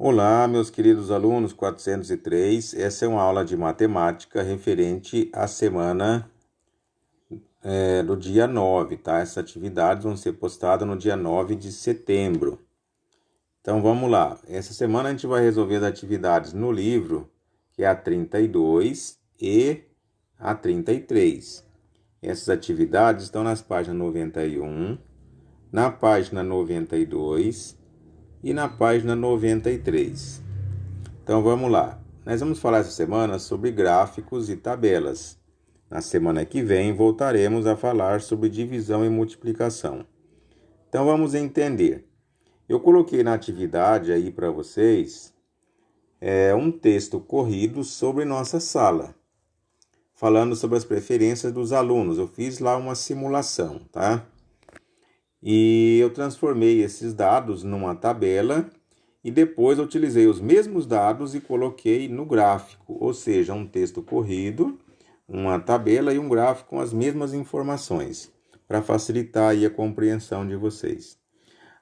Olá, meus queridos alunos 403. Essa é uma aula de matemática referente à semana do dia 9, tá? Essas atividades vão ser postadas no dia 9 de setembro. Então vamos lá. Essa semana a gente vai resolver as atividades no livro, que é a 32 e a 33. Essas atividades estão nas páginas 91, na página 92 e na página 93. Então vamos lá. Nós vamos falar essa semana sobre gráficos e tabelas. Na semana que vem voltaremos a falar sobre divisão e multiplicação. Então vamos entender. Eu coloquei na atividade aí para vocês um texto corrido sobre nossa sala, falando sobre as preferências dos alunos. Eu fiz lá uma simulação, tá? E eu transformei esses dados numa tabela e depois eu utilizei os mesmos dados e coloquei no gráfico, ou seja, um texto corrido, uma tabela e um gráfico com as mesmas informações, para facilitar aí a compreensão de vocês.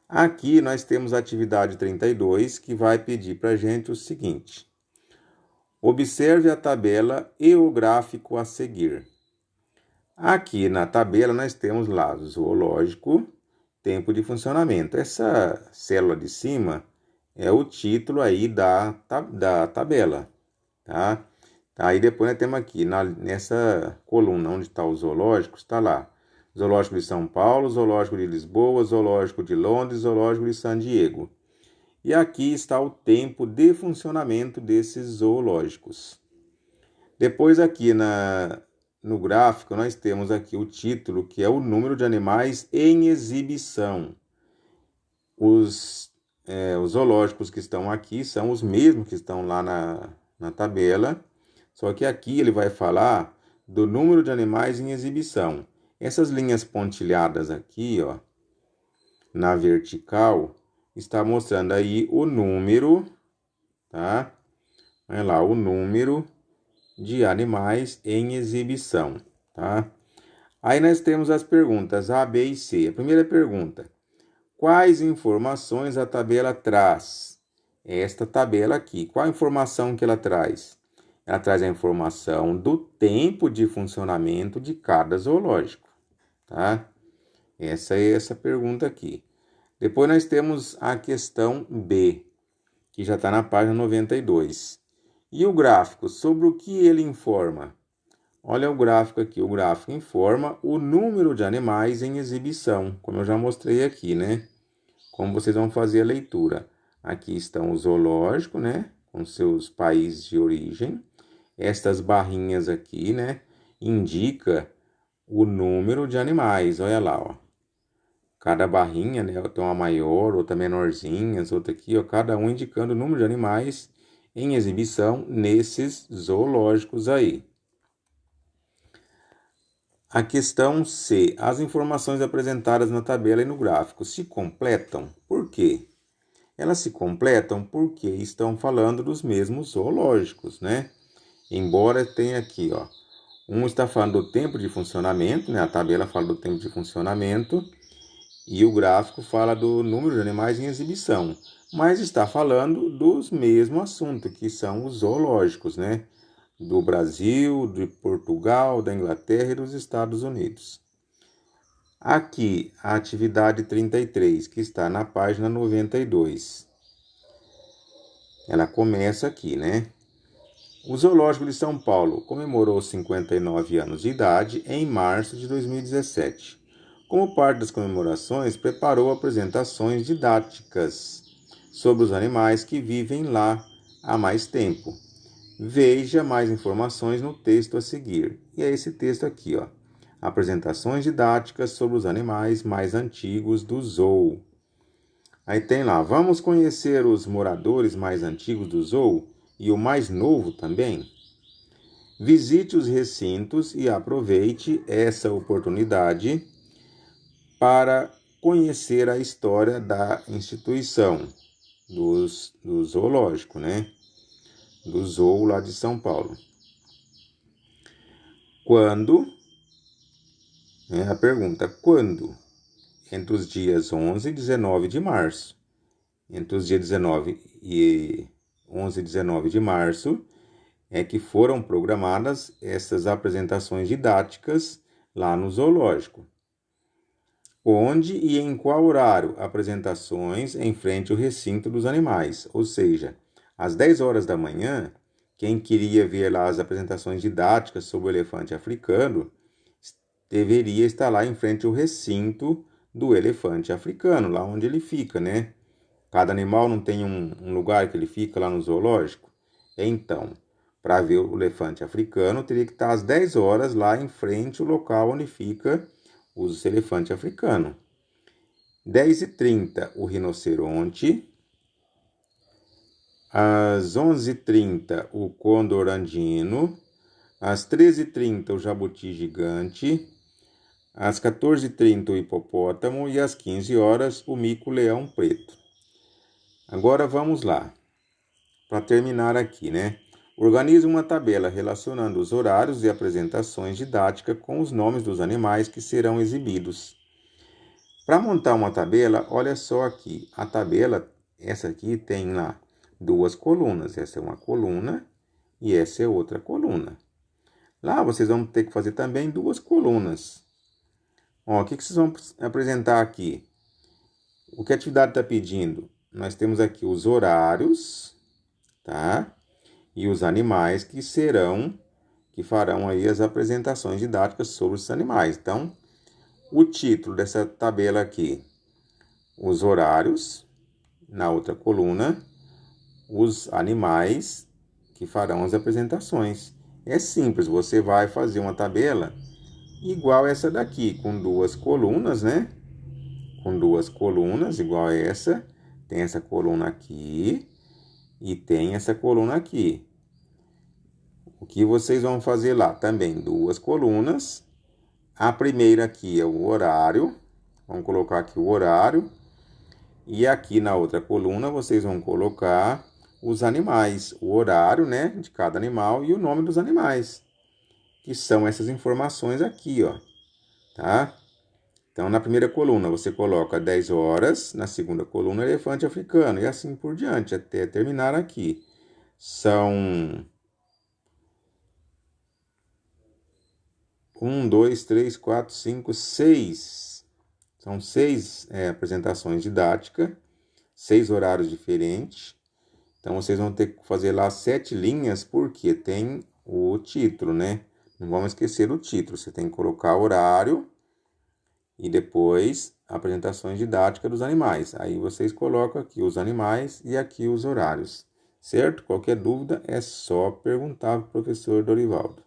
Aqui nós temos a atividade 32, que vai pedir para a gente o seguinte: observe a tabela e o gráfico a seguir. Aqui na tabela nós temos lá zoológico, tempo de funcionamento. Essa célula de cima é o título aí da tabela, tá? Aí depois nós temos aqui, nessa coluna onde está o zoológico, está lá Zoológico de São Paulo, Zoológico de Lisboa, Zoológico de Londres, Zoológico de San Diego. E aqui está o tempo de funcionamento desses zoológicos. Depois aqui no gráfico nós temos aqui o título, que é o número de animais em exibição. Os zoológicos que estão aqui são os mesmos que estão lá na tabela, só que aqui ele vai falar do número de animais em exibição. Essas linhas pontilhadas aqui, ó, na vertical, está mostrando aí o número, tá? Olha lá, o número de animais em exibição, tá? Aí nós temos as perguntas A, B e C. A primeira pergunta: quais informações a tabela traz? Esta tabela aqui. Qual a informação que ela traz? Ela traz a informação do tempo de funcionamento de cada zoológico, tá? Essa é essa pergunta aqui. Depois nós temos a questão B, que já está na página 92. E o gráfico, sobre o que ele informa? Olha o gráfico aqui. O gráfico informa o número de animais em exibição, como eu já mostrei aqui, né? Como vocês vão fazer a leitura. Aqui estão os zoológicos, né? Com seus países de origem. Estas barrinhas aqui, né? Indica o número de animais. Olha lá, ó. Cada barrinha, né? Tem uma maior, outra menorzinhas, outra aqui, ó. Cada um indicando o número de animais em exibição nesses zoológicos aí. A questão C. As informações apresentadas na tabela e no gráfico se completam? Por quê? Elas se completam porque estão falando dos mesmos zoológicos, né? Embora tenha aqui, ó, um está falando do tempo de funcionamento, né? A tabela fala do tempo de funcionamento e o gráfico fala do número de animais em exibição, mas está falando dos mesmos assuntos, que são os zoológicos, né? Do Brasil, de Portugal, da Inglaterra e dos Estados Unidos. Aqui, a atividade 33, que está na página 92. Ela começa aqui, né? O Zoológico de São Paulo comemorou 59 anos de idade em março de 2017. Como parte das comemorações, preparou apresentações didáticas sobre os animais que vivem lá há mais tempo. Veja mais informações no texto a seguir. E é esse texto aqui, ó. Apresentações didáticas sobre os animais mais antigos do zoo. Aí tem lá, vamos conhecer os moradores mais antigos do zoo e o mais novo também? Visite os recintos e aproveite essa oportunidade para conhecer a história da instituição, do zoológico, né? Do zoo lá de São Paulo. Quando? A pergunta, quando? Entre os dias 11 e 19 de março. entre os dias 19 e 11 e 19 de março, é que foram programadas essas apresentações didáticas lá no zoológico. Onde e em qual horário? Apresentações em frente ao recinto dos animais, ou seja, às 10 horas da manhã, quem queria ver lá as apresentações didáticas sobre o elefante africano deveria estar lá em frente ao recinto do elefante africano, lá onde ele fica, né? Cada animal não tem um lugar que ele fica lá no zoológico? Então, para ver o elefante africano, teria que estar às 10 horas lá em frente ao local onde fica os elefantes africanos. 10h30, o rinoceronte. Às 11h30, o condor andino. Às 13h30, o jabuti gigante. Às 14h30, o hipopótamo. E às 15 horas, o mico-leão preto. Agora vamos lá. Para terminar aqui, né? Organize uma tabela relacionando os horários e apresentações didáticas com os nomes dos animais que serão exibidos. Para montar uma tabela, olha só aqui. A tabela, essa aqui tem lá 2 colunas. Essa é uma coluna e essa é outra coluna. Lá vocês vão ter que fazer também 2 colunas. Ó, o que vocês vão apresentar aqui? O que a atividade está pedindo? Nós temos aqui os horários, tá? E os animais que farão aí as apresentações didáticas sobre os animais. Então, o título dessa tabela aqui, os horários, na outra coluna, os animais que farão as apresentações. É simples, você vai fazer uma tabela igual essa daqui, com 2 colunas, né? Com 2 colunas, igual essa. Tem essa coluna aqui e tem essa coluna aqui. O que vocês vão fazer lá? Também 2 colunas. A primeira aqui é o horário. Vamos colocar aqui o horário. E aqui na outra coluna vocês vão colocar os animais. O horário, né, de cada animal e o nome dos animais. Que são essas informações aqui, ó. Tá? Então, na primeira coluna você coloca 10 horas. Na segunda coluna, elefante africano. E assim por diante, até terminar aqui. São 1, 2, 3, 4, 5, 6. São 6 apresentações didáticas, 6 horários diferentes. Então, vocês vão ter que fazer lá 7 linhas, porque tem o título, né? Não vamos esquecer o título. Você tem que colocar horário e depois apresentações didáticas dos animais. Aí vocês colocam aqui os animais e aqui os horários, certo? Qualquer dúvida é só perguntar para o professor Dorivaldo.